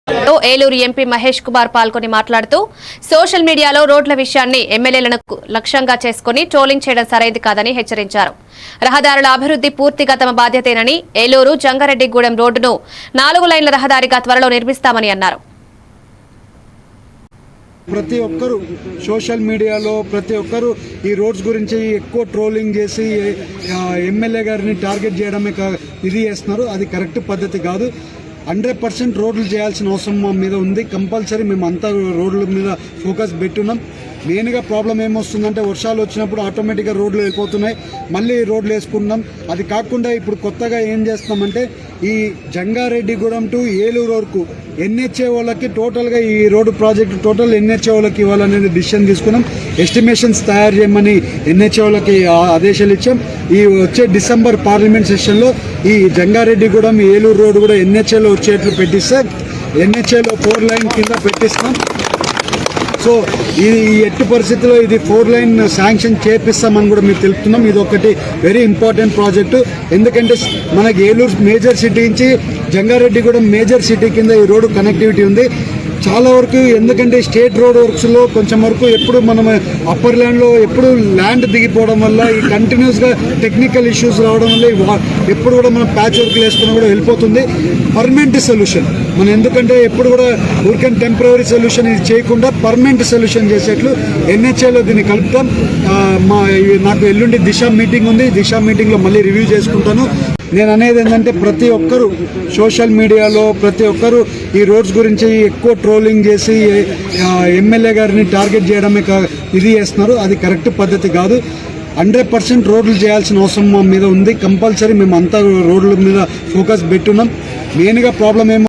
Eluru MP Mahesh Kumar పాల్గొని మాట్లాడుతూ social మీడియాలో రోడ్ల విషయాన్ని ఎమ్మెల్యేలను లక్ష్యంగా చేసుకుని ట్రోలింగ్ చేయడం సరైంది కాదని హెచ్చరించారు. రహదారుల అభివృద్ధి పూర్తిగా తమ బాధ్యతేనని, ఏలూరు జంగారెడ్డిగూడెం రోడ్డును 4 లైన్ల రహదారిగా త్వరలో నిర్మిస్తామని అన్నారు. ప్రతి ఒక్కరు సోషల్ మీడియాలో ప్రతి ఒక్కరు ఈ రోడ్స్ గురించి ఎక్కువ ట్రోలింగ్ చేసి ఎమ్మెల్యే గారిని టార్గెట్ చేయడమే ఇది చేస్తున్నారు. అది కరెక్ట్ పద్ధతి కాదు. 100% రోడ్లు చేయాల్సిన అవసరం మా మీద ఉంది. కంపల్సరీ మేము అంతా రోడ్ల మీద ఫోకస్ పెట్టున్నాం. మెయిన్గా ప్రాబ్లం ఏమొస్తుందంటే వర్షాలు వచ్చినప్పుడు ఆటోమేటిక్గా రోడ్లు వెళ్ళిపోతున్నాయి, మళ్ళీ రోడ్లు వేసుకుంటున్నాం. అది కాకుండా ఇప్పుడు కొత్తగా ఏం చేస్తున్నామంటే ఈ జంగారెడ్డిగూడెం టు ఏలూరు వరకు ఎన్హెచ్ఏ వాళ్ళకి టోటల్గా ఈ రోడ్డు ప్రాజెక్టు టోటల్ ఎన్హెచ్ఏ వాళ్ళకి ఇవ్వాలనేది డిసిషన్ తీసుకున్నాం. ఎస్టిమేషన్స్ తయారు చేయమని ఎన్హెచ్ఏ వాళ్ళకి ఆదేశాలు ఇచ్చాం. ఈ వచ్చే డిసెంబర్ పార్లమెంట్ సెషన్లో ఈ జంగారెడ్డిగూడెం ఏలూరు రోడ్డు కూడా ఎన్హెచ్ఏలో వచ్చేట్లు పెట్టిస్తే ఎన్హెచ్ఏలో 4 లైన్ కింద పెట్టిస్తాం. సో ఈ ఎట్టి పరిస్థితిలో ఇది 4 లైన్ శాంక్షన్ చేపిస్తామని కూడా మీకు తెలుపుతున్నాం. ఇది ఒకటి వెరీ ఇంపార్టెంట్ ప్రాజెక్టు. ఎందుకంటే మనకి ఏలూరు మేజర్ సిటీ నుంచి జంగారెడ్డిగూడెం మేజర్ సిటీ కింద ఈ రోడ్డు కనెక్టివిటీ ఉంది చాలా వరకు. ఎందుకంటే స్టేట్ రోడ్ వర్క్స్లో కొంచెం వరకు ఎప్పుడు మనం అప్పర్ ల్యాండ్లో ఎప్పుడు ల్యాండ్ దిగిపోవడం వల్ల ఈ కంటిన్యూస్గా టెక్నికల్ ఇష్యూస్ రావడం వల్ల ఎప్పుడు కూడా మనం ప్యాచ్ వర్క్లు వేసుకున్నా కూడా వెళ్ళిపోతుంది. పర్మనెంట్ సొల్యూషన్ మనం ఎందుకంటే ఎప్పుడు కూడా ఊరికని టెంపరీ సొల్యూషన్ ఇది చేయకుండా పర్మనెంట్ సొల్యూషన్ చేసేట్లు ఎన్హెచ్ఏలో దీన్ని కలుపుతాం. నాకు ఎల్లుండి దిశ మీటింగ్ ఉంది. దిశ మీటింగ్లో మళ్ళీ రివ్యూ చేసుకుంటాను. నేను అనేది ఏంటంటే ప్రతి ఒక్కరు సోషల్ మీడియాలో ప్రతి ఒక్కరు ఈ రోడ్స్ గురించి ఎక్కువ ట్రోలింగ్ చేసి ఎమ్మెల్యే గారిని టార్గెట్ చేయడమే ఇది చేస్తున్నారు. అది కరెక్ట్ పద్ధతి కాదు. 100% రోడ్లు చేయాల్సిన అవసరం మా మీద ఉంది. కంపల్సరీ మేము అంతా రోడ్ల మీద ఫోకస్ పెట్టున్నాం. మెయిన్గా ప్రాబ్లం ఏమో